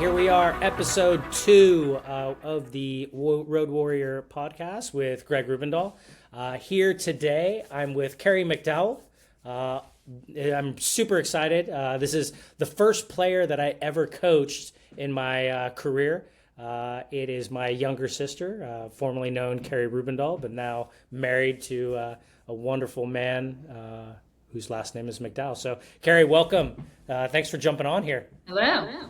here we are, episode 2 of the Road Warrior podcast with Greg Rubendall. Here today, I'm with Carrie McDowell. I'm super excited. This is the first player that I ever coached in my career. It is my younger sister, formerly known Carrie Rubendall, but now married to a wonderful man whose last name is McDowell. So, Carrie, welcome. Thanks for jumping on here. Hello.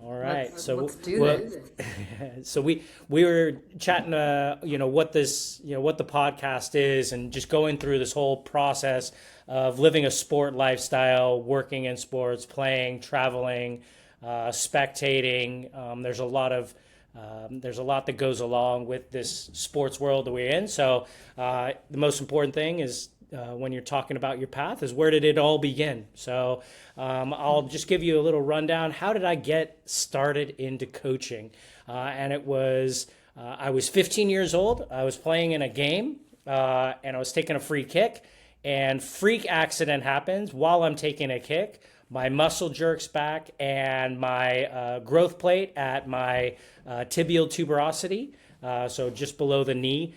All right, let's do this. So we were chatting, what this, what the podcast is, and just going through this whole process of living a sport lifestyle, working in sports, playing, traveling, spectating. There's a lot that goes along with this sports world that we're in. So the most important thing is when you're talking about your path is, where did it all begin? So I'll just give you a little rundown. How did I get started into coaching? And it was, I was 15 years old. I was playing in a game and I was taking a free kick, and freak accident happens while I'm taking a kick. My muscle jerks back, and my growth plate at my tibial tuberosity, so just below the knee,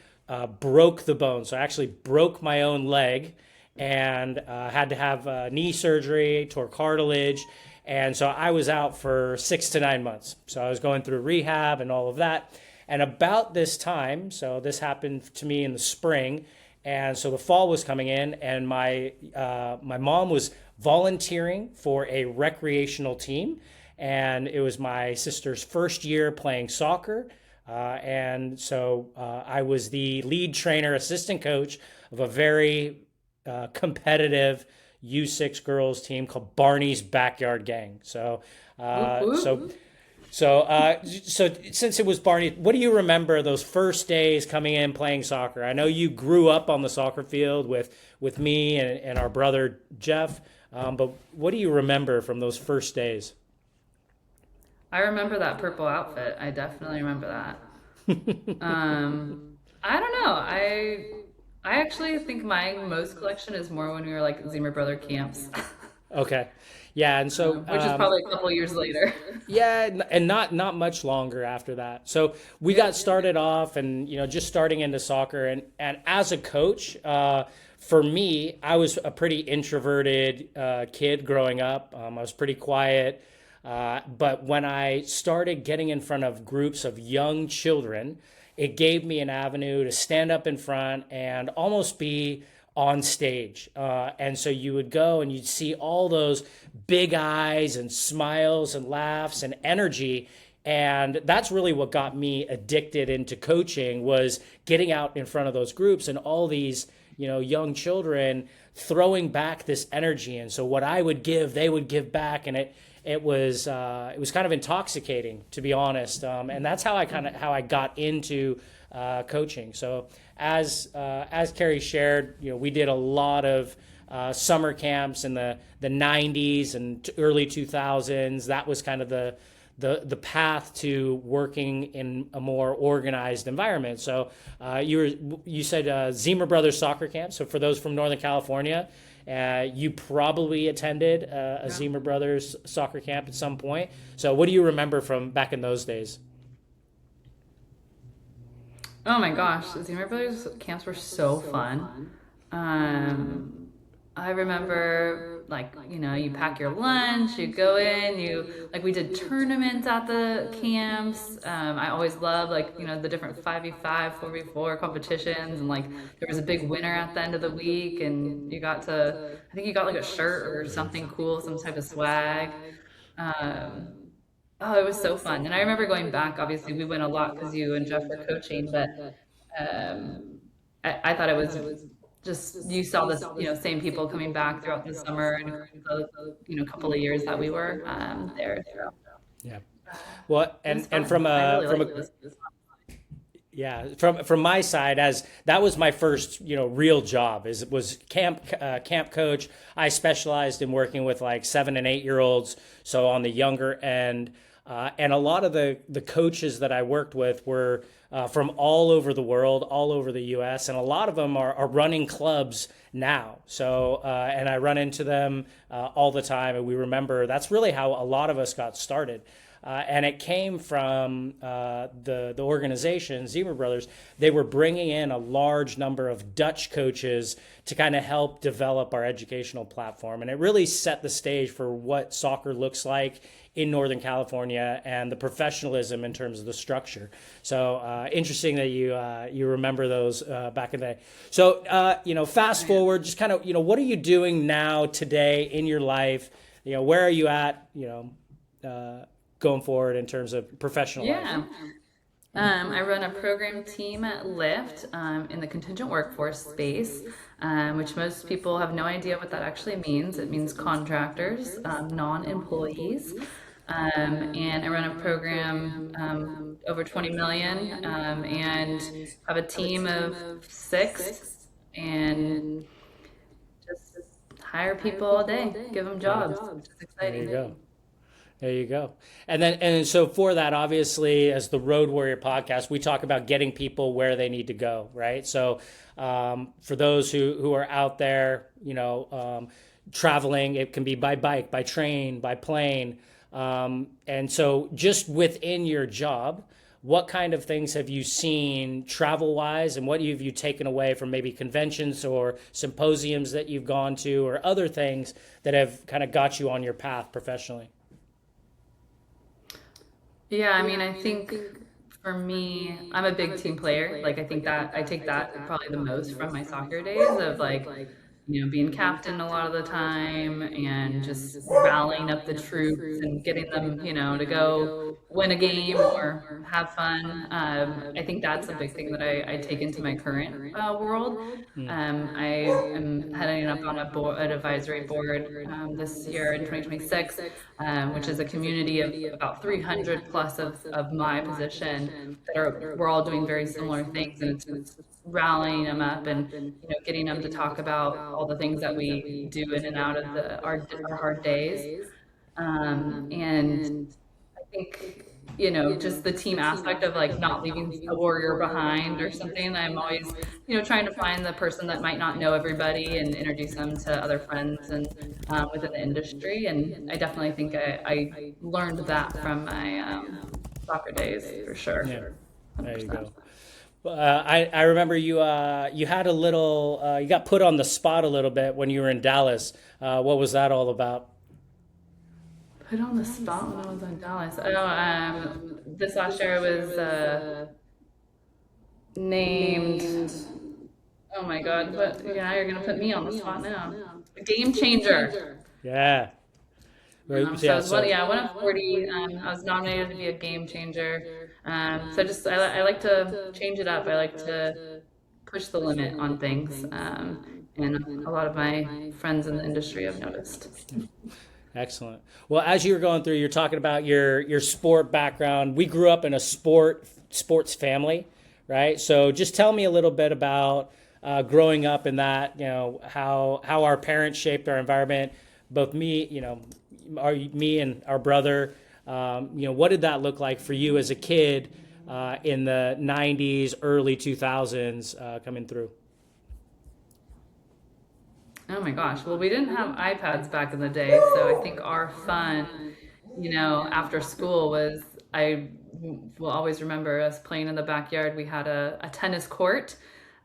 broke the bone. So I actually broke my own leg and had to have knee surgery, tore cartilage. And so I was out for 6 to 9 months. So I was going through rehab and all of that. And about this time, so this happened to me in the spring, and so the fall was coming in, and my mom was volunteering for a recreational team. And it was my sister's first year playing soccer. And so I was the lead trainer, assistant coach of a very competitive U6 girls team called Barney's Backyard Gang. So since it was Barney, what do you remember those first days coming in playing soccer? I know you grew up on the soccer field with me and our brother Jeff, but what do you remember from those first days? I remember that purple outfit. I definitely remember that. I don't know. I actually think my most collection is more when we were like Zimmer Brother camps. Okay. Yeah, and so Which is probably a couple years later. Yeah, and not much longer after that. So we got started off, and just starting into soccer, and as a coach, for me, I was a pretty introverted kid growing up. I was pretty quiet, but when I started getting in front of groups of young children, it gave me an avenue to stand up in front and almost be on stage. And so you would go and you'd see all those big eyes and smiles and laughs and energy. And that's really what got me addicted into coaching, was getting out in front of those groups and all these, young children throwing back this energy. And so what I would give, they would give back. And it was kind of intoxicating, to be honest. And that's how I got into coaching. So as Carrie shared, we did a lot of summer camps in the 90s and early 2000s. That was kind of the path to working in a more organized environment. So you said Zimmer Brothers soccer camp. So for those from Northern California, you probably attended a Zimmer Brothers soccer camp at some point. So what do you remember from back in those days? Oh my gosh, the Zimmer Brothers camps were so fun. I remember, you pack your lunch, you go in, we did tournaments at the camps. I always loved, the different 5v5, 4v4 competitions, and, there was a big winner at the end of the week, and I think you got, a shirt or something cool, some type of swag. Oh, it was so fun. And I remember going back, obviously, we went a lot because you and Jeff were coaching, but I thought it was just, you saw this, same people coming back throughout the summer and the, couple of years that we were there. So. Yeah. Well, and from from my side, as that was my first, real job, was camp coach. I specialized in working with 7 and 8 year olds, so on the younger end. And a lot of the coaches that I worked with were from all over the world, all over the U.S., and a lot of them are running clubs now. So, and I run into them all the time, and we remember that's really how a lot of us got started. and it came from the organization, Zimmer Brothers. They were bringing in a large number of Dutch coaches to kind of help develop our educational platform. And it really set the stage for what soccer looks like in Northern California and the professionalism in terms of the structure. So interesting that you remember those back in the day. So fast forward, just kind of what are you doing now today in your life? Where are you at? Going forward in terms of professional life. I run a program team at Lyft in the contingent workforce space, which most people have no idea what that actually means. It means contractors, non-employees. And I run a program over 20 million and have a team of 6 and just hire people all day, give them jobs. It's There you exciting. go. There you go. And so for that, obviously, as the Road Warrior podcast, we talk about getting people where they need to go, right? So for those who are out there, traveling, it can be by bike, by train, by plane. And so just within your job, what kind of things have you seen travel wise, and what have you taken away from maybe conventions or symposiums that you've gone to, or other things that have kind of got you on your path professionally? Yeah, I mean, I think for me, I'm a big team player. Like, I think that I take that probably the most from my soccer days of like, being captain a lot of the time and just rallying up the troops and getting them, to go win a game or have fun. I think that's a big thing that I take into my current world. I am heading up on an advisory board this year in 2026, which is a community of about 300 plus of my position that we're all doing very similar things, and it's rallying them up and getting them to talk about all the things that we do in and out of our hard days. And I think, just the team aspect of like not leaving a warrior behind or something. I'm always, trying to find the person that might not know everybody and introduce them to other friends and within the industry. And I definitely think I learned that from my soccer days for sure. Yeah, there you 100%. go. I remember you had a little you got put on the spot a little bit when you were in Dallas. What was that all about? Put on the spot when I was in Dallas. Oh, this last year I was named. Oh my God! But yeah, you're gonna put me on the spot now. A game changer. Yeah. So I was one of 40. I was nominated to be a game changer. So I like to change it up. I like to push the limit on things, and a lot of my friends in the industry have noticed. Excellent. Well, as you were going through, you're talking about your sport background. We grew up in a sports family, right? So just tell me a little bit about growing up in that. How our parents shaped our environment. Both me and our brother. What did that look like for you as a kid in the '90s, early 2000s, coming through? Oh my gosh. Well, we didn't have iPads back in the day, so I think our fun, after school was I will always remember us playing in the backyard. We had a tennis court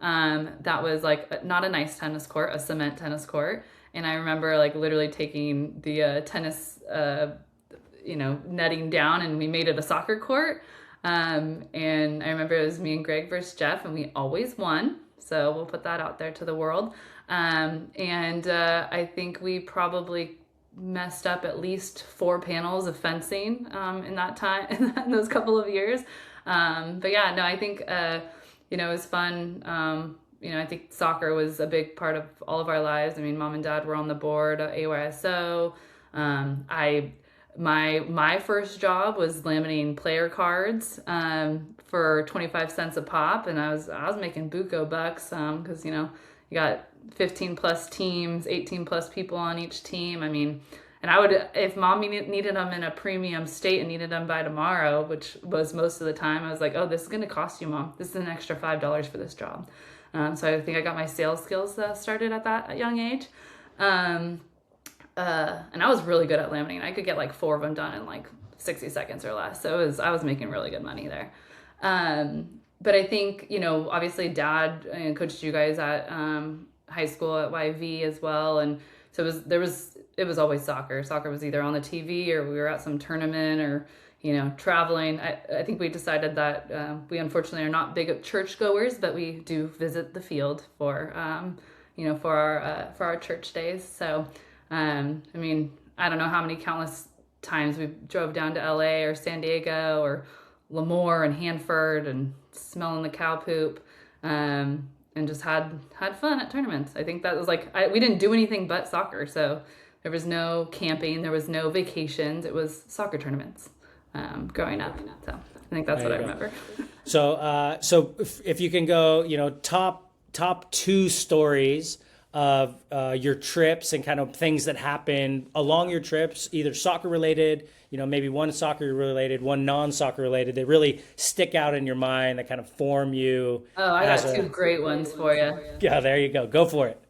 that was like not a nice tennis court, a cement tennis court. And I remember like literally taking the tennis, netting down, and we made it a soccer court. And I remember it was me and Greg versus Jeff, and we always won. So we'll put that out there to the world. I think we probably messed up at least 4 panels of fencing in that time, in those couple of years. But yeah, no, I think it was fun. I think soccer was a big part of all of our lives. I mean, mom and dad were on the board at AYSO. My first job was laminating player cards for 25 cents a pop, and I was making buco bucks because you got 15 plus teams, 18 plus people on each team. I mean, and I would, if mom needed them in a premium state and needed them by tomorrow, which was most of the time, I was like, oh, this is going to cost you, Mom. This is an extra $5 for this job. So I think I got my sales skills started at that young age. And I was really good at laminating. I could get like 4 of them done in like 60 seconds or less. So I was making really good money there. But I think, obviously dad coached you guys at high school at YV as well. And so it was always soccer. Soccer was either on the TV or we were at some tournament or, traveling. I think we decided that we unfortunately are not big churchgoers, but we do visit the field for, for our church days. So, I don't know how many countless times we drove down to LA or San Diego or Lemoore and Hanford and smelling the cow poop, and just had fun at tournaments. I think that was we didn't do anything but soccer. So there was no camping, there was no vacations. It was soccer tournaments growing up. So I think that's what I remember. So if you can go, top 2 stories of your trips and kind of things that happened along your trips, either soccer related, maybe one soccer related, one non-soccer related, that really stick out in your mind, that kind of form you. Oh, I got 2 great ones for you. Yeah, there you go. Go for it.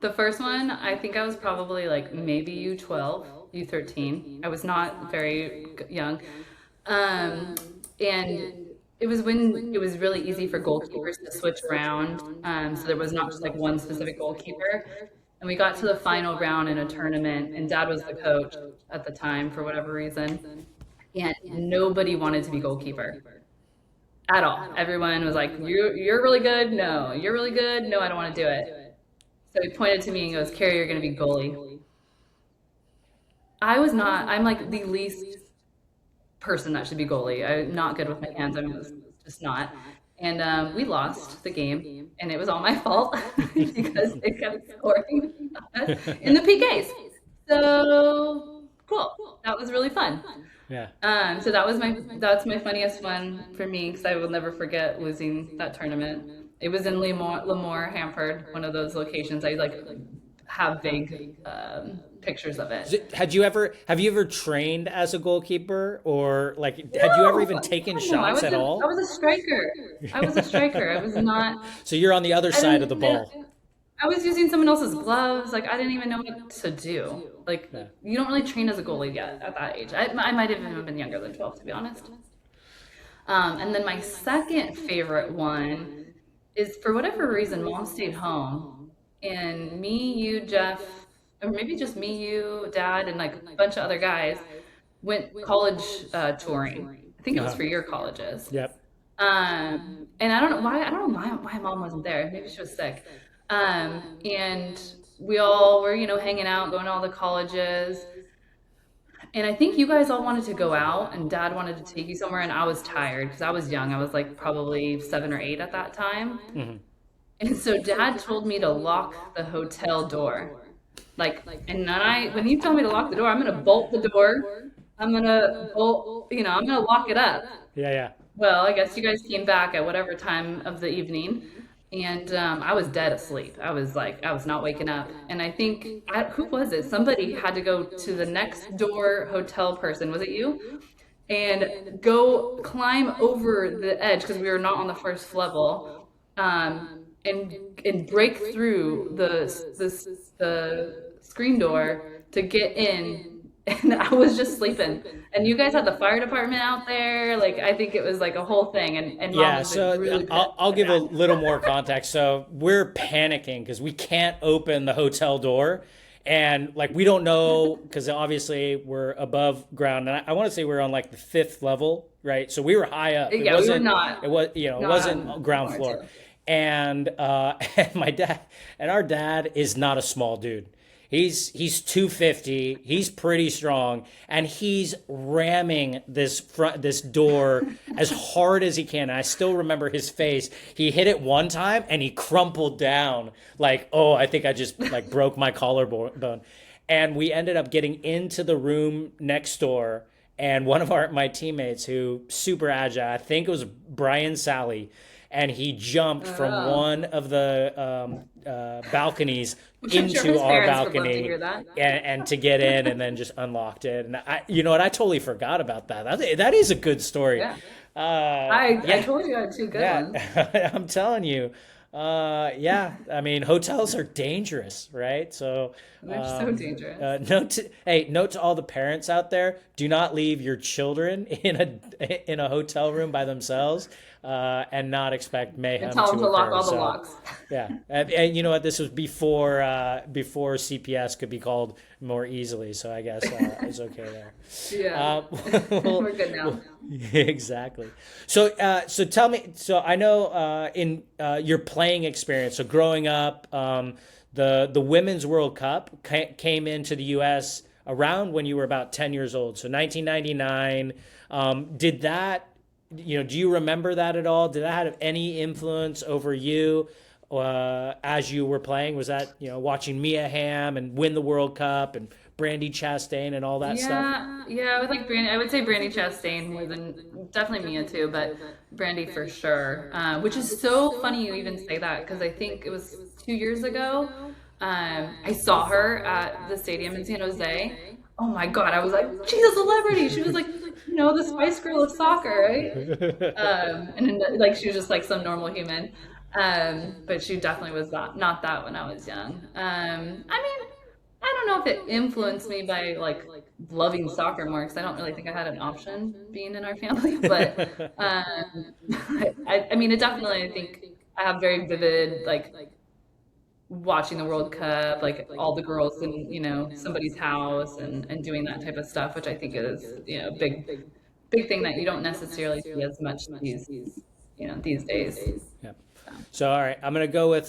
The first one, I think I was probably maybe U12, U13. I was not very young. And it was when it was really easy for goalkeepers to switch around. So there was not just one specific goalkeeper. And we got to the final round in a tournament, and dad was the coach at the time for whatever reason. And nobody wanted to be goalkeeper at all. Everyone was like, you're really good. No, you're really good. No, I don't want to do it. So he pointed to me and goes, Carrie, you're going to be goalie. I'm the least person that should be goalie. I'm not good with my hands. I was just not. And we lost the game, and it was all my fault because they kept scoring in the PKs. So cool. That was really fun. Yeah. So that's my funniest one for me because I will never forget losing that tournament. It was in Lemoore, Hanford, one of those locations. I have vague pictures of it. Have you ever trained as a goalkeeper, or had you ever even taken shots at all? I was a striker. I was not. So you're on the other side of the ball. I was using someone else's gloves. I didn't even know what to do. You don't really train as a goalie yet at that age. I might have even been younger than 12, to be honest. And then my second favorite one is, for whatever reason, Mom stayed home, and me, you, Jeff, or maybe just me, you, Dad, and a bunch of other guys went college touring. I think it was for your colleges. Yep. And I don't know why Mom wasn't there. Maybe she was sick. And we all were, hanging out, going to all the colleges. And I think you guys all wanted to go out, and Dad wanted to take you somewhere, and I was tired because I was young. I was probably 7 or 8 at that time. Mm-hmm. And so Dad told me to lock the hotel door. And when you tell me to lock the door, I'm going to bolt the door. I'm going to I'm going to lock it up. Yeah. Well, I guess you guys came back at whatever time of the evening, and I was dead asleep. I was not waking up. And I think, who was it? Somebody had to go to the next door hotel person. Was it you? And go climb over the edge, because we were not on the first level, and break through the screen door to get in. And I was just sleeping, and you guys had the fire department out there. I think it was a whole thing. And Mom was really I'll give a little more context. So we're panicking because we can't open the hotel door, and we don't know, because obviously we're above ground, and I want to say we're on the 5th level, right? So we were high up. Yeah, we were not. It was it wasn't ground floor, and my dad and our dad is not a small dude. He's 250. He's pretty strong, and he's ramming this door as hard as he can. And I still remember his face. He hit it one time, and he crumpled down I think I just broke my collarbone. And we ended up getting into the room next door, and one of my teammates, who super agile, I think it was Brian Sally, and he jumped from one of the balconies into our balcony and to get in, and then just unlocked it. And I totally forgot about that. That is a good story. Yeah. I told you I had 2 good ones. I'm telling you. Yeah, I mean, hotels are dangerous, right? So, They're so dangerous. note to all the parents out there: do not leave your children in a hotel room by themselves, and not expect And mayhem tell them to to lock occur. all the So, locks. yeah, and you know what? This was before CPS could be called more easily, so I guess it's okay there. Yeah. Um, well, We're good now. well, exactly. So tell me. So I know in your playing experience. So growing up, the Women's World Cup came into the U.S. around when you were about 10 years old. So 1999. Did that? Do you remember that at all? Did that have any influence over you as you were playing? Was that watching Mia Hamm and win the World Cup and Brandy Chastain and all that stuff? Yeah, with like Brandy, I would say Brandy Chastain more than definitely Mia too, but Brandy for sure. Which is so funny you even say that because I think it was 2 years ago. I saw her at the stadium in San Jose. Oh my God, I was like, she's a celebrity. She was like, the Spice Girl of soccer, right? And then, like she was just like some normal human. But she definitely was not that when I was young. I mean, I don't know if it influenced me by like loving soccer more because I don't really think I had an option being in our family. But I mean, it definitely. I think I have very vivid like watching the World Cup, like all the girls in somebody's house and doing that type of stuff, which I think is a big thing that you don't necessarily see as much these days. Yeah. So, all right, I'm going to go with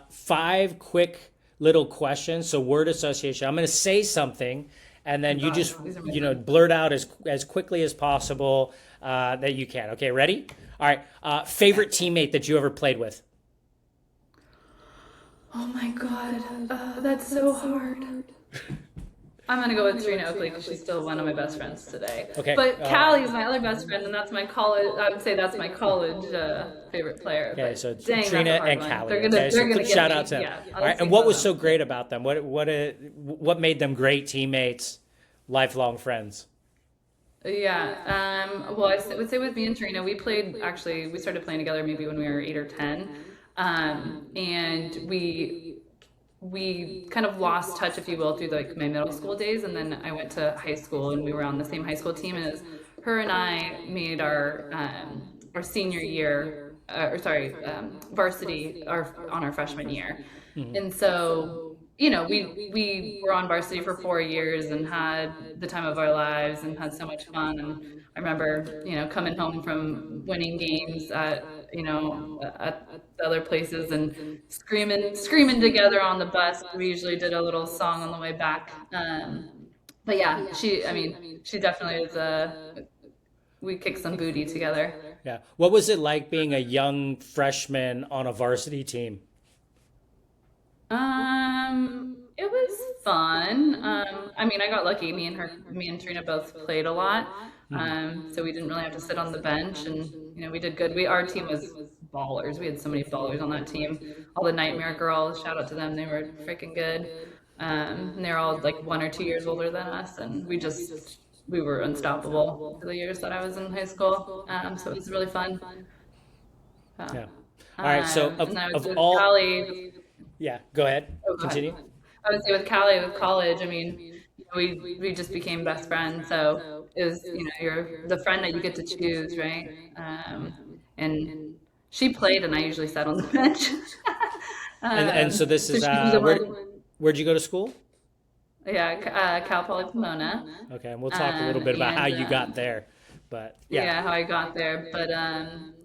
5 quick little questions. So, word association. I'm going to say something, and then you just, These are my favorite. blurt out as quickly as possible that you can. Okay, ready? All right. Favorite teammate that you ever played with? Oh my God, that's so hard. I'm gonna go with Trina Oakley because she's still one of my best friends today. Okay. But Callie's my other best friend, and that's my college. I would say that's my college favorite player. Okay, But so dang, that's Trina a hard and one. Callie. They're gonna Okay, so they're gonna get shout me. out to them. Yeah, All I'll right, say and what both was of so them. great about them? What made them great teammates, lifelong friends? Yeah. Well, would say with me and Trina, we started playing together maybe when we were 8 or 10. And we kind of lost touch, if you will, through like my middle school days, and then I went to high school, and we were on the same high school team, and it was her and I made our senior year, or sorry, varsity, on our freshman year, and so we were on varsity for 4 years and had the time of our lives and had so much fun, and I remember coming home from winning games at the other places and screaming together on the bus. We usually did a little song on the way back. But yeah, I mean, she definitely was we kicked some booty together. Yeah. What was it like being a young freshman on a varsity team? It was fun. I mean, I got lucky. Me and Trina both played a lot. So we didn't really have to sit on the bench, and we did good. Our team was ballers. We had so many ballers on that team. All the Nightmare Girls, shout out to them. They were freaking good. And they're all like 1 or 2 years older than us, and we were unstoppable for the years that I was in high school. So it was really fun. Uh, Yeah. All right. So and then I was of with all, Callie. yeah. Go ahead. Oh, go ahead. Continue. I would say with Callie with college, I mean, we just became best friends. So it was, you're the friend that you get to choose, right? And she played, and I usually sat on the bench. And so this So is she was the one. where'd you go to school? Yeah, Cal Poly Pomona. Okay, and we'll talk a little bit about how And you got there. But yeah. yeah, how I got there. But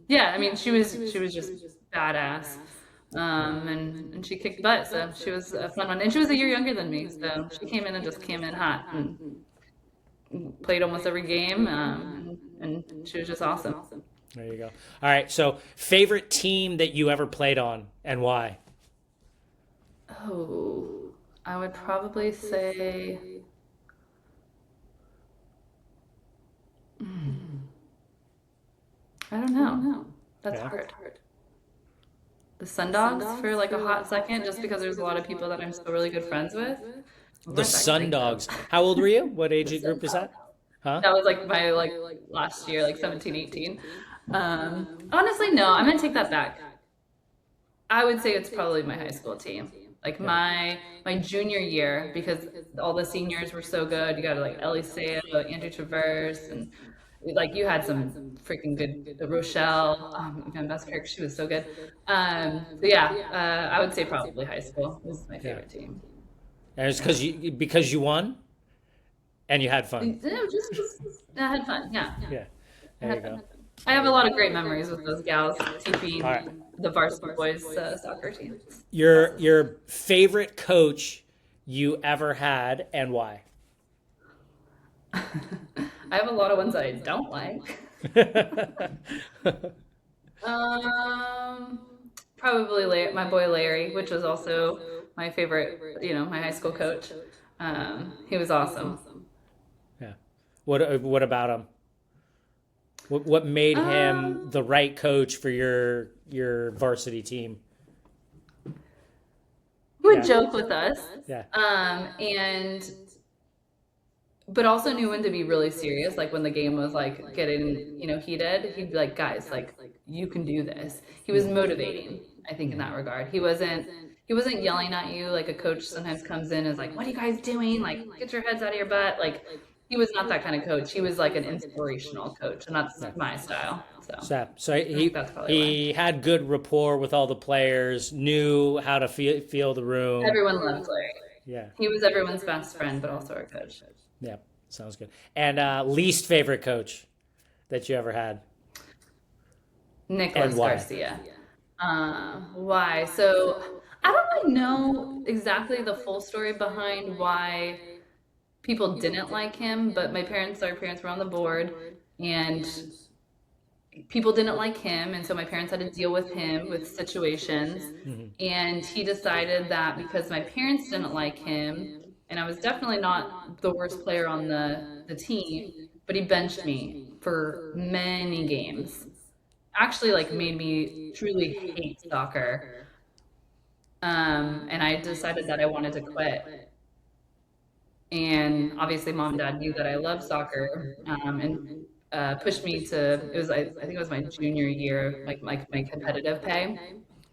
yeah, I mean, she was just badass. And she kicked butt, so she was a fun one. And she was a year younger than me, so she came in and just came in hot and played almost every game. And she was just awesome. There you go. All right. So favorite team that you ever played on and why? Oh, I would probably say I don't know. That's Yeah. hard. The Sundogs for like a hot second, just because there's a lot of people that I'm still really good friends with. Of The course, I can Sun think of Dogs. How old were you? What age the group is Sundogs. that? Huh? That was like my last year, like 17, 18. Honestly, no, I'm gonna take that back. I would say it's probably my high school team. Like my junior year, because all the seniors were so good. You got like Ellie Sayo, Andrew Traverse, and like you had some freaking good Rochelle, my best player. She was so good. So yeah, I would say probably high school was my Yeah. favorite team. And it's because you won and you had fun. I had fun. Yeah, Yeah. I There you had go. fun. I have a lot of great memories with those gals All right. teaching the varsity boys soccer team. Your favorite coach you ever had and why? I have a lot of ones that I don't like. Um, Probably my boy Larry, which was also my favorite, my high school coach. He was awesome. Yeah. What about him? What made him Um, the right coach for your varsity team? he would Yeah. joke with us, Yeah. and but also knew when to be really serious. Like when the game was like getting, heated, he'd be like, "Guys, like you can do this." He was motivating, I think, in that regard. He wasn't yelling at you like a coach sometimes comes in and is like, "What are you guys doing? Like, get your heads out of your butt." Like he was not that kind of coach. He was like an inspirational coach, and that's Yeah. my style. So So I think he that's probably why. he had good rapport with all the players, knew how to feel the room. Everyone loved Larry. Yeah. He was everyone's best friend, but also our coach. Yeah. Sounds good. And least favorite coach that you ever had and Nicholas why? Garcia. Why? So I don't really know exactly the full story behind why people didn't like him, but our parents were on the board, and people didn't like him, and so my parents had to deal with him with situations. And he decided that because my parents didn't like him, and I was definitely not the worst player on the team, but he benched me for many games. Actually, like made me truly hate soccer. And I decided that I wanted to quit. And obviously, mom and dad knew that I loved soccer, and pushed me to. I think it was my junior year, like my competitive pay,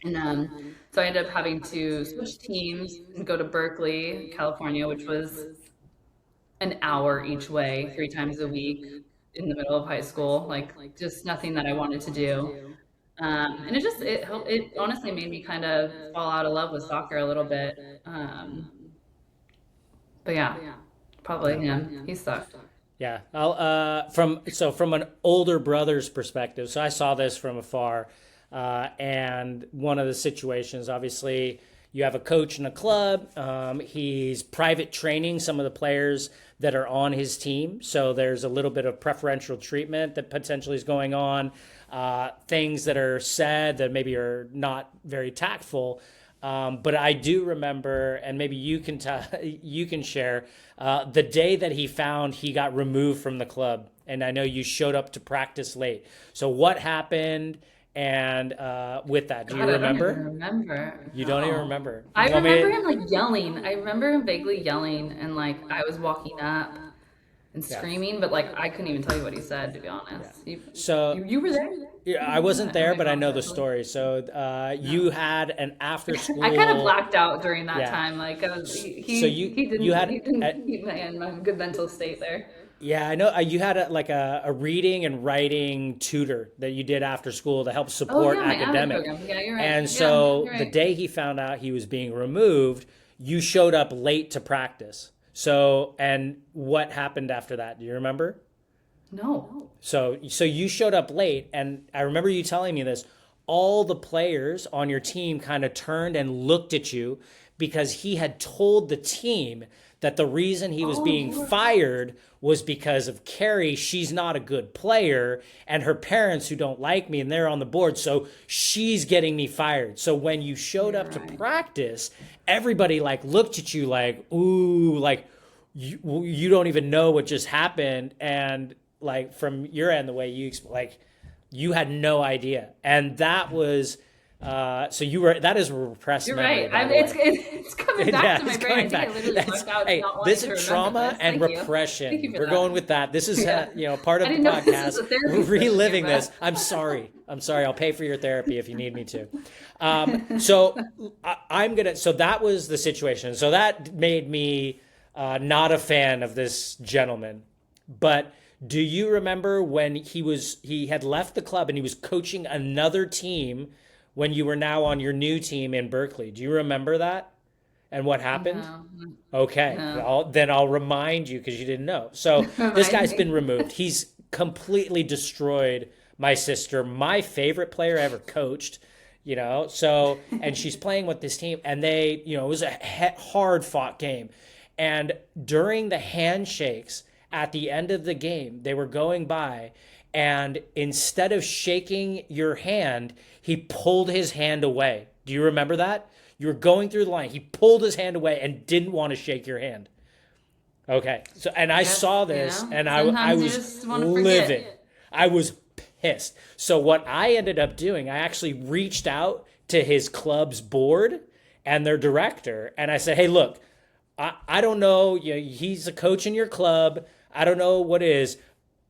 and so I ended up having to switch teams and go to Berkeley, California, which was an hour each way, 3 times a week in the middle of high school, like just nothing that I wanted to do. And it honestly made me kind of fall out of love with soccer a little bit. But yeah, probably him. He sucked. Yeah. I'll from an older brother's perspective. So I saw this from afar, and one of the situations, obviously, you have a coach in a club. He's private training some of the players that are on his team. So there's a little bit of preferential treatment that potentially is going on. Things that are said that maybe are not very tactful. But I do remember, and maybe you can share the day that he found he got removed from the club, and I know you showed up to practice late. So what happened? And with that, do you God, I don't even remember? remember. You don't even No. remember. I You want me remember to? him like yelling. I remember him vaguely yelling, and like I was walking up and Yeah. screaming, but like I couldn't even tell you what he said, to be Yeah. honest. So You were there? yeah, I wasn't Oh there, my but I gosh, know the actually. story. So you No. had an after I kind of school. blacked out during that Yeah. time. Like So you he had didn't keep me in a good mental state there. yeah, I know you had a reading and writing tutor that you did after school to help Oh support yeah, my AVID academic. program. Yeah, you're right. And Yeah, so you're the right. day he found out he was being removed, you showed up late to practice. So, and what happened after that? Do you remember? No. So you showed up late, and I remember you telling me this. All the players on your team kind of turned and looked at you because he had told the team that the reason he was Oh, being you were. fired was because of Carrie. She's not a good player, and her parents who don't like me, and they're on the board, so she's getting me fired. So when you showed You're up to right. practice, everybody like looked at you like, ooh, like you don't even know what just happened, and like from your end, the way like you had no idea, and that was so you were that is a repressed You're memory, right. by the way. It's coming back Yeah, to my it's brain. I coming think I back. literally That's blacked out hey, not wanting this to is remember trauma this. and Thank you. Thank repression. you for We're going that. with that. This is Yeah. part I of the didn't know this is podcast. a We're therapy session here, reliving but this. I'm sorry. I'm sorry. I'll pay for your therapy if you need me to. So I'm gonna. So that was the situation. So that made me not a fan of this gentleman. But do you remember when he had left the club and he was coaching another team when you were now on your new team in Berkeley? Do you remember that? And what happened? No, Okay, no. then I'll remind you because you didn't know. So this Remind guy's been me. removed. He's completely destroyed my sister, my favorite player ever coached. So and she's playing with this team, and it was a hard fought game. And during the handshakes at the end of the game, they were going by, and instead of shaking your hand, he pulled his hand away. Do you remember that? You were going through the line. He pulled his hand away and didn't want to shake your hand. Okay. So, and I Guess, saw this and I sometimes you was just want to livid. forget. I was pissed. So, what I ended up doing, I actually reached out to his club's board and their director. And I said, hey, look, I don't know. He's a coach in your club. I don't know what it is.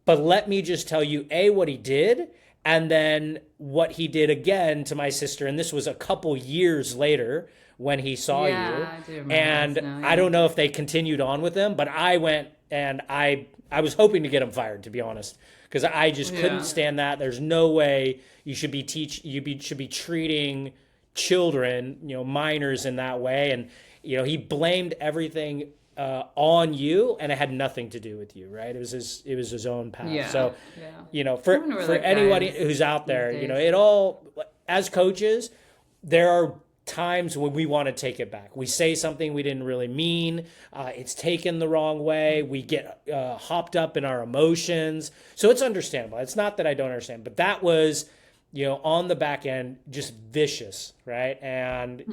But let me just tell you, A, what he did, and then what he did again to my sister. And this was a couple years later when he saw you. Yeah, I do remember this And now. I Yeah. don't know if they continued on with him, but I went and I was hoping to get him fired, to be honest, because I just couldn't Yeah. stand that. There's no way you should be should be treating children, minors in that way. And he blamed everything on you, and it had nothing to do with you, right? It was his own path. Yeah. So, Yeah. I for wonder where for that guy anybody is who's out these there, days. it all as coaches, there are times when we want to take it back. We say something we didn't really mean. It's taken the wrong way. We get hopped up in our emotions. So it's understandable. It's not that I don't understand, but that was, on the back end, just vicious, right? And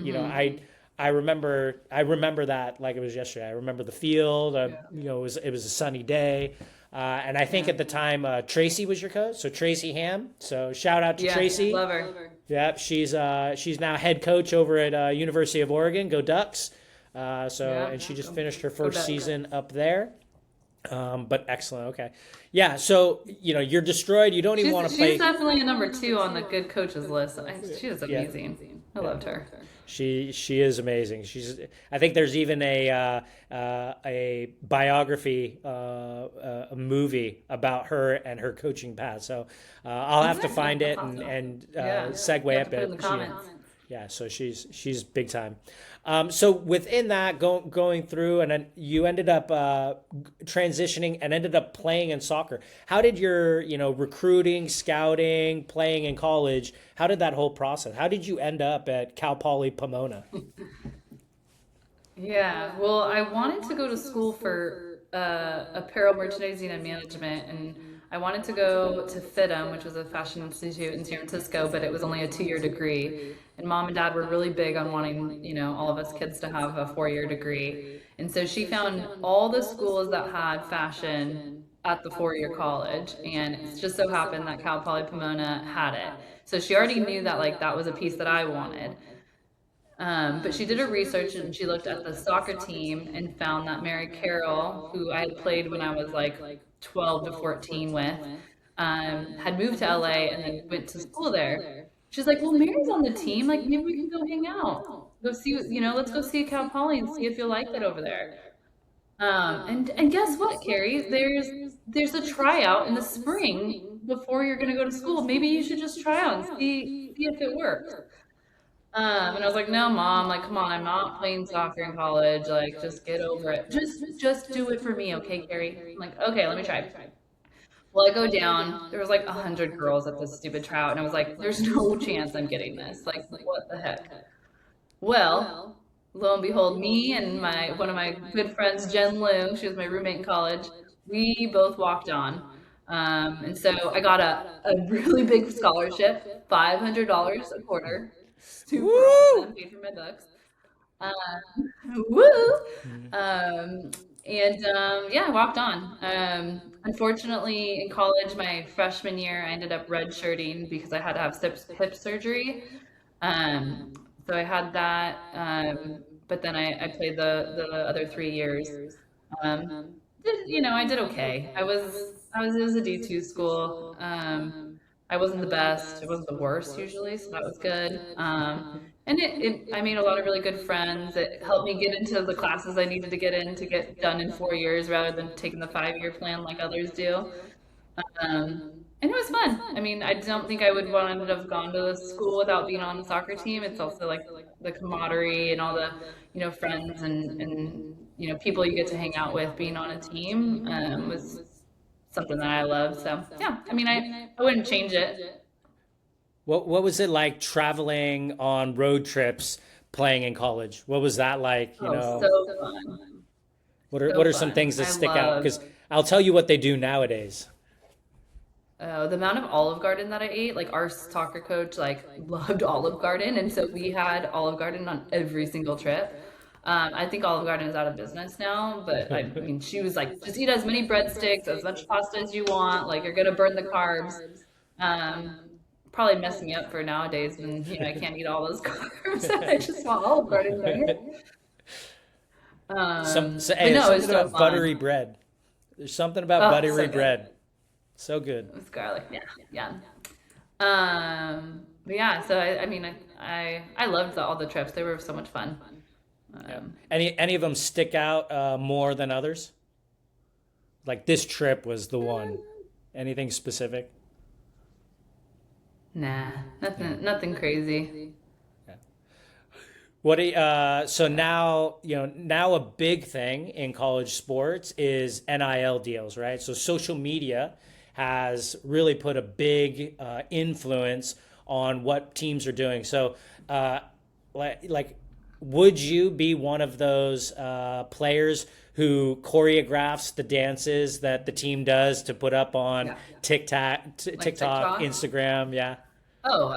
I remember that like it was yesterday. I remember the field. It was a sunny day. And I think at the time Tracy was your coach, so Tracy Ham. So shout out to Yeah. Tracy. Love her. Yeah, she's now head coach over at University of Oregon. Go Ducks! Yeah. And she just finished her Go first Ducks. season up there. But excellent. Okay, yeah. So you're destroyed. You don't even want to She's play. definitely a number two on the good coaches list. She is Yeah, amazing. I loved her. she is amazing. I think there's even a biography, a movie about her and her coaching path. So I'll have to find it That's awesome. and Yeah. segue You have up to put it in it. the comments. Yeah, so she's big time. So within that, going through, and then you ended up transitioning and ended up playing in soccer. How did your recruiting, scouting, playing in college? How did that whole process? How did you end up at Cal Poly Pomona? Yeah, well, I wanted to go to school for apparel merchandising and management, and I wanted to go to FITM, which was a fashion institute in San Francisco, but it was only a 2-year degree. And mom and dad were really big on wanting, all of us kids to have a 4-year degree. And so she found all the schools that had fashion at the 4-year college, and it just so happened that Cal Poly Pomona had it. So she already knew that like that was a piece that I wanted. But she did her research and she looked at the soccer team and found that Mary Carroll, who I had played when I was like 12 to 14 with, had moved to LA and then went to school there. She's like, well, Mary's on the team. Like, maybe we can go hang out. Go see, let's go see Cal Poly and see if you'll like it over there. And guess what, Carrie? There's a tryout in the spring before you're gonna go to school. Maybe you should just try out and see if it works. And I was like, no, mom, like, come on, I'm not playing soccer in college. Like, just get over it. Just do it for me, okay, Carrie? I'm like, okay, let me try. Well, I go down. There was like 100 girls at this stupid tryout, and I was like, there's no chance I'm getting this. Like, what the heck? Well, lo and behold, me and one of my good friends, Jen Liu, she was my roommate in college, we both walked on. And so I got a really big scholarship, $500 a quarter. Super awesome, paid for my books. Woo! Yeah, I walked on. Unfortunately, in college, my freshman year, I ended up redshirting because I had to have hip surgery. So I had that, but then I played the other 3 years. I did okay. It was a D2 school. I wasn't the best. I wasn't the worst usually, so that was good. And I made a lot of really good friends. It helped me get into the classes I needed to get in to get done in 4 years rather than taking the 5 year plan like others do. And it was fun. I mean, I don't think I would want to have gone to the school without being on the soccer team. It's also like the camaraderie and all the, friends and people you get to hang out with being on a team was something that I love. So yeah, I mean, I wouldn't change it. What was it like traveling on road trips playing in college? What was that like? Oh, so fun. What So are some fun. things that I stick out? love Because I'll tell you what they do nowadays. the amount of Olive Garden that I ate. Like our soccer coach, like loved Olive Garden, and so we had Olive Garden on every single trip. I think Olive Garden is out of business now, but I mean, she was like, just eat as many breadsticks, as much pasta as you want. Like you're gonna burn the carbs. Um, Probably messing me up for nowadays when I can't eat all those carbs. I just want Olive Garden there. But There's no, it's something so about buttery fun. bread. There's something about Oh, so buttery good. bread. So good. With garlic, yeah, yeah. But yeah, so I mean, I loved all the trips. They were so much fun. Yeah. Um, Any of them stick out more than others? Like this trip was the one. Anything specific? nah, Yeah. nothing crazy. Yeah. So now, now a big thing in college sports is NIL deals, right? So social media has really put a big influence on what teams are doing. So, uh, like, would you be one of those players who choreographs the dances that the team does to put up on Yeah, like TikTok, TikTok. Instagram? Yeah. Oh,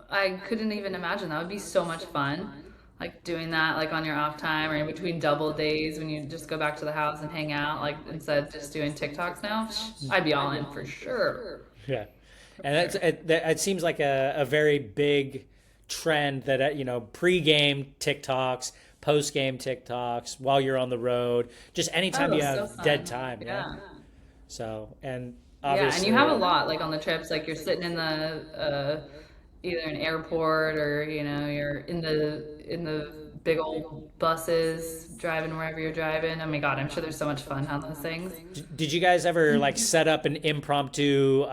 I couldn't even imagine. That would be so much fun. Like doing that like on your off time or in between double days when you just go back to the house and hang out, like instead of just doing TikToks now. I'd be all in for sure. Yeah, For and sure. it seems like a very big trend that pre-game TikToks, post-game TikToks while you're on the road, just anytime Oh, you so have dead fun. time, yeah. Yeah. So and Yeah, and you have a obviously, lot like on the trips, like you're sitting in the either an airport or you're in the big old buses driving wherever you're driving. Oh my God, I'm sure there's so much fun on those things. did you guys ever like set up an impromptu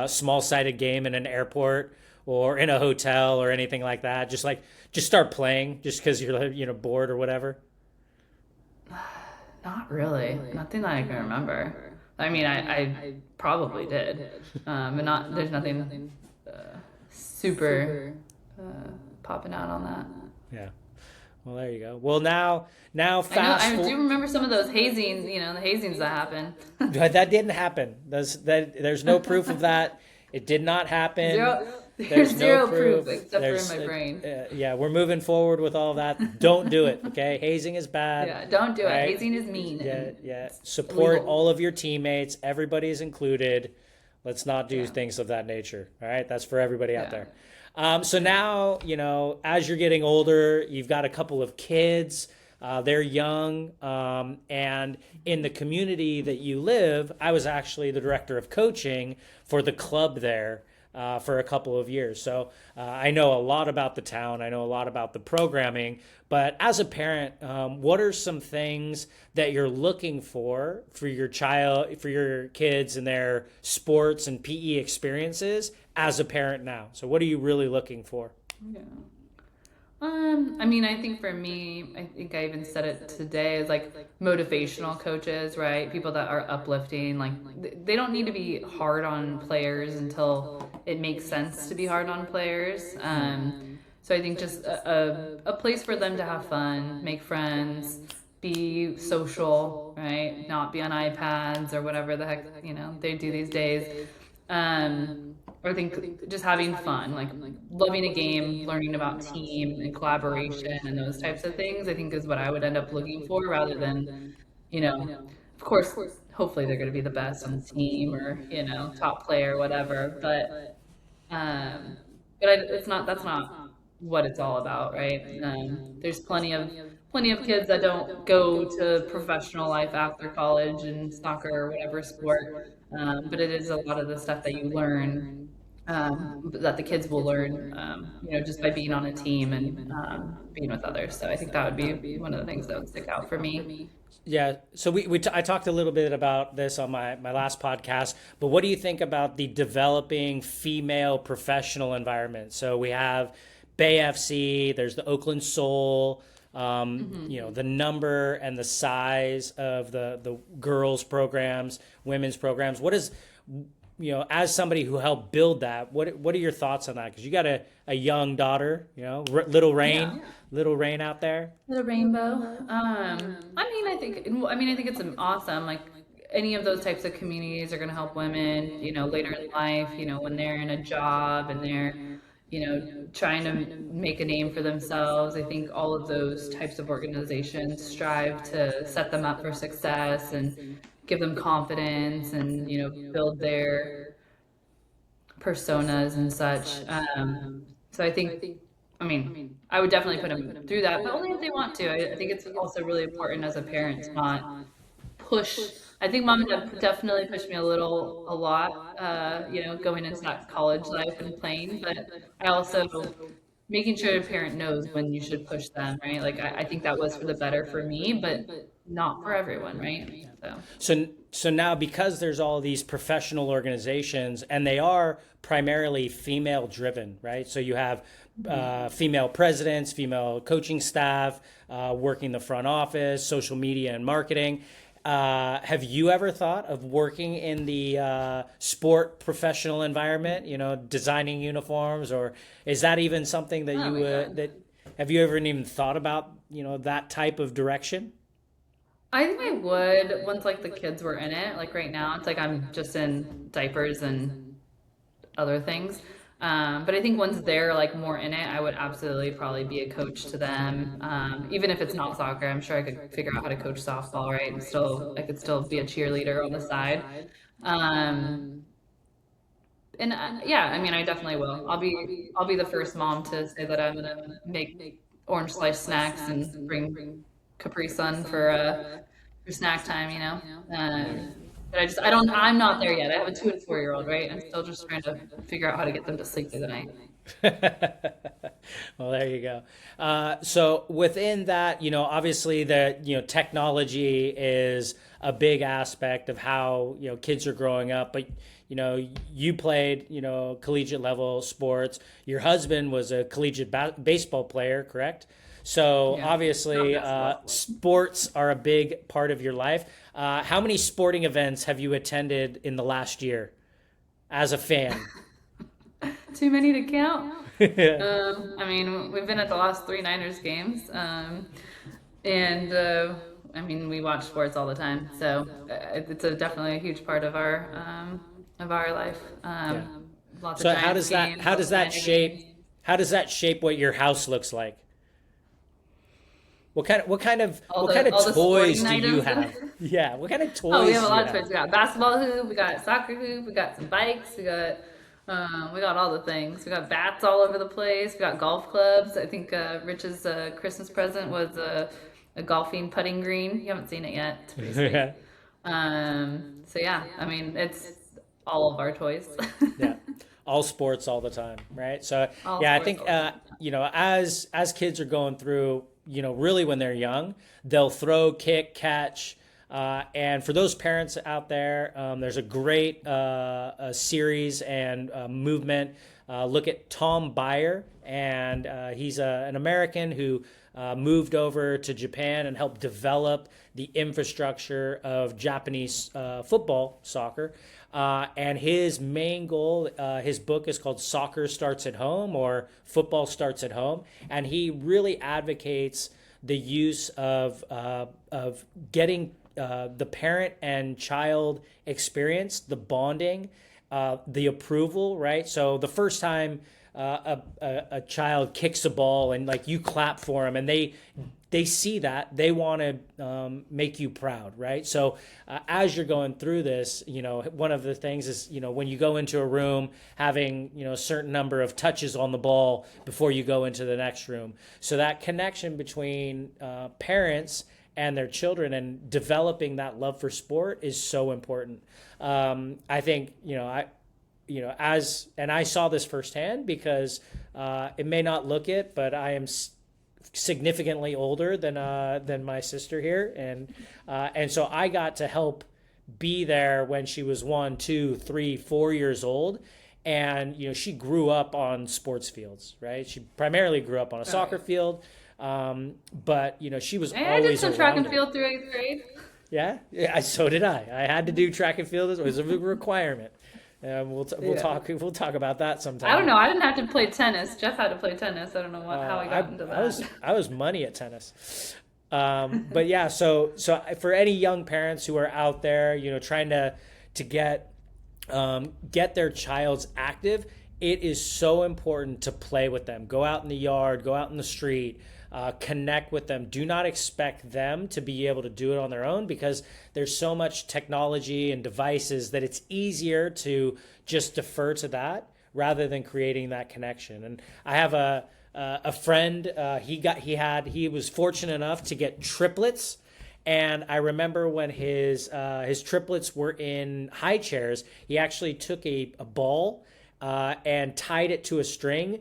small-sided game in an airport or in a hotel or anything like that? Just start playing just because you're like, bored or whatever. Not really. Nothing that I can remember. I mean, I probably did, but not. There's nothing super popping out on that. Yeah. Well, there you go. Well, now I know. fast I do forward. remember some of those hazings. The hazings that happened. That didn't happen. There's no proof of that. It did not happen. Zero. There's There's no zero proof proof. except for in my brain. Yeah, we're moving forward with all that. Don't do it, okay? Hazing is bad, Yeah, don't do it. right? Hazing is mean Yeah, and yeah. it's Support illegal. all of your teammates. Everybody is included. Let's not do Yeah, things of that nature. All right, that's for everybody out yeah. there. So now, as you're getting older, you've got a couple of kids. They're young, and in the community that you live, I was actually the director of coaching for the club there for a couple of years. So I know a lot about the town. I know a lot about the programming. But as a parent, what are some things that you're looking for your child, for your kids and their sports and PE experiences as a parent now? So what are you really looking for? Yeah. I mean, I think for me, I think I even said it today, is like motivational coaches, right? People that are uplifting, like they don't need to be hard on players until it makes sense to be hard on players. So I think just a place for them to have fun, make friends, be social, right? Not be on iPads or whatever the heck, they do these days. I think just having fun, like loving a game, learning about team and collaboration and those types of things, I think is what I would end up looking for rather than, of course, hopefully they're going to be the best on the team or, top player, whatever. Um, it's not, that's not what it's all about, right? There's plenty of kids that don't go to professional life after college and soccer or whatever sport. But it is a lot of the stuff that you learn that the kids will learn, just by being on a team and being with others. So I think that would be one of the things that would stick out for me. Yeah. So I talked a little bit about this on my last podcast, but what do you think about the developing female professional environment? So we have Bay FC, there's the Oakland Soul, the number and the size of the girls programs, women's programs. What is, as somebody who helped build that, what are your thoughts on that? Because you got a young daughter, Yeah. little rain out there. The rainbow. I think it's awesome. Like any of those types of communities are going to help women, later in life, when they're in a job and they're, trying to make a name for themselves. I think all of those types of organizations strive to set them up for success and give them confidence and, build their personas and such. So I think, I would definitely put them through that, but only if they want to. I think it's also really important as a parent to not push. I think mom and dad definitely pushed me a lot, going into that college life and playing, but I also making sure a parent knows when you should push them, right? Like I think that was for the better for me, but not for everyone, right? So. So now, because there's all these professional organizations and they are primarily female driven, right? So you have female presidents, female coaching staff, working the front office, social media and marketing. Have you ever thought of working in the sport professional environment, designing uniforms, or is that even something that Oh my God. that have you ever even thought about, that type of direction? I think I would once like the kids were in it. Like right now, it's like I'm just in diapers and other things. But I think once they're like more in it, I would absolutely probably be a coach to them. Even if it's not soccer, I'm sure I could figure out how to coach softball, right? And still, I could still be a cheerleader on the side. Um, and yeah, I definitely will. I'll be the first mom to say that I'm gonna make orange slice snacks and bring Capri Sun for snack time. But I'm not there yet. I have a 2 and 4 year old, right? I'm still just trying to figure out how to get them to sleep through the night. Well, there you go. So within that, obviously the, technology is a big aspect of how, kids are growing up, but, you played, collegiate level sports. Your husband was a collegiate baseball player, correct? So Yeah, not obviously, basketball, of course. sports are a big part of your life. How many sporting events have you attended in the last year as a fan? Too many to count. We've been at the last three Niners games, and we watch sports all the time, so it's definitely a huge part of our life. Yeah. Lots of So Giants games, how lots does of that Niner games. shape what your house looks like? All what kind of the toys sporting do you items. have? Yeah, what kind of Oh, we toys have a do you lot of have? toys. We got basketball hoop, we got soccer hoop, we got some bikes, we got all the things. We got bats all over the place. We got golf clubs. I think Rich's Christmas present was a golfing putting green. You haven't seen it yet. It's pretty sweet. So yeah, it's all of our toys. Yeah, all sports all the time, right? So All yeah, I sports think all the time. as kids are going through, really when they're young, they'll throw, kick, catch. And for those parents out there, there's a great a series and movement. Look at Tom Byer, and he's an American who moved over to Japan and helped develop the infrastructure of Japanese football, soccer. And his main goal, his book is called Soccer Starts at Home or Football Starts at Home. And he really advocates the use of getting the parent and child experience, the bonding, the approval, right? So the first time a child kicks a ball and like you clap for them and they see that they want to make you proud, right? So as you're going through this, one of the things is, when you go into a room, having, a certain number of touches on the ball before you go into the next room. So that connection between parents and their children and developing that love for sport is so important. I think, and I saw this firsthand because it may not look it, but I am significantly older than my sister here, and so I got to help be there when she was 1, 2, 3, 4 years old. And she grew up on sports fields, right? She primarily grew up on a soccer field, but she was Hey, always I did some track and around it. field through 8th grade. Yeah, so did I. I had to do track and field. It was a requirement. We'll talk about that sometime. I don't know. I didn't have to play tennis. Jeff had to play tennis. I don't know how he got into that. I was money at tennis. But yeah, so for any young parents who are out there, trying to get their child's active, it is so important to play with them. Go out in the yard, go out in the street, connect with them. Do not expect them to be able to do it on their own, because there's so much technology and devices that it's easier to just defer to that rather than creating that connection. And I have a friend, he was fortunate enough to get triplets. And I remember when his triplets were in high chairs, he actually took a ball and tied it to a string,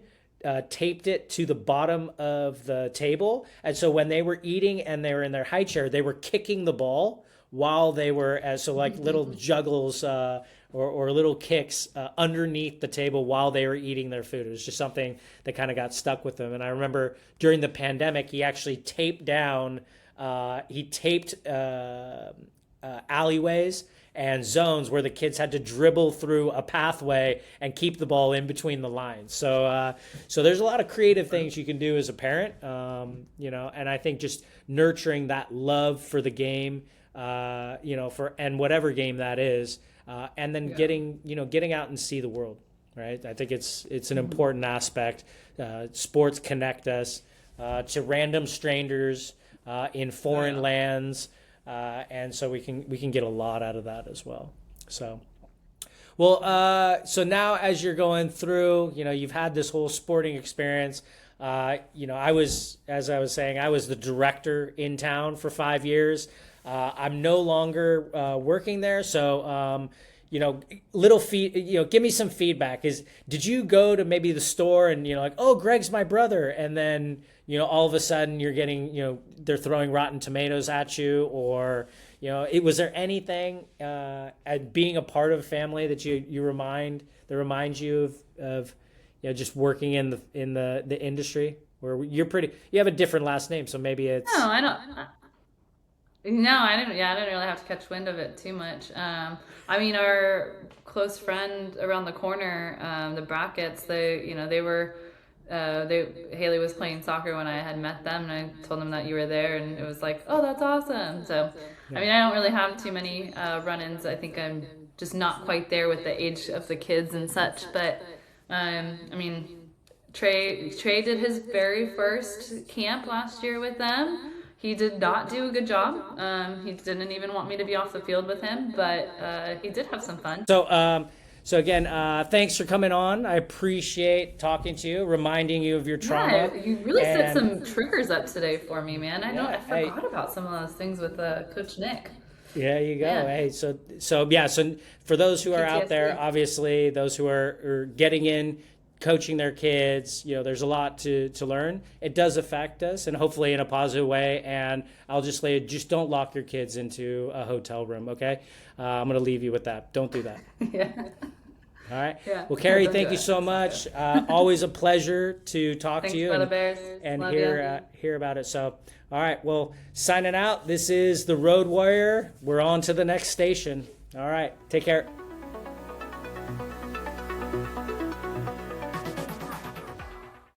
taped it to the bottom of the table. And so when they were eating and they were in their high chair, they were kicking the ball while they were, like little juggles or little kicks underneath the table while they were eating their food. It was just something that kind of got stuck with them. And I remember during the pandemic, he actually taped alleyways and zones where the kids had to dribble through a pathway and keep the ball in between the lines. So there's a lot of creative things you can do as a parent, and I think just nurturing that love for the game, and whatever game that is, and then getting out and see the world, right? I think it's an important aspect. Sports connect us to random strangers in foreign lands. And so we can get a lot out of that as well. So now as you're going through, you've had this whole sporting experience. I was the director in town for 5 years. I'm no longer working there. So, give me some feedback. Did you go to maybe the store and, oh, Greg's my brother. And then, all of a sudden you're getting, they're throwing rotten tomatoes at you, or, was there anything at being a part of a family that reminds you of just working in the industry, where you have a different last name, so maybe it's. No, I don't. No, I didn't. Yeah, I didn't really have to catch wind of it too much. Our close friend around the corner, the Brackets, Haley was playing soccer when I had met them, and I told them that you were there, and it was like, oh, that's awesome. So, I don't really have too many run-ins. I think I'm just not quite there with the age of the kids and such. But, Trey did his very first camp last year with them. He did not do a good job. He didn't even want me to be off the field with him, but he did have some fun. So again, thanks for coming on. I appreciate talking to you, reminding you of your trauma. Yeah, you really set some triggers up today for me, man. I forgot about some of those things with Coach Nick. Yeah, you go. Yeah. Hey, so for those who are out there, obviously those who are getting in, coaching their kids, there's a lot to learn. It does affect us, and hopefully in a positive way. And I'll just just don't lock your kids into a hotel room, okay? I'm going to leave you with that. Don't do that. Yeah. All right. Yeah. Well, Carrie, thank you so much. Always a pleasure to talk to you and hear about it. So, all right. Well, signing out. This is the Road Warrior. We're on to the next station. All right. Take care.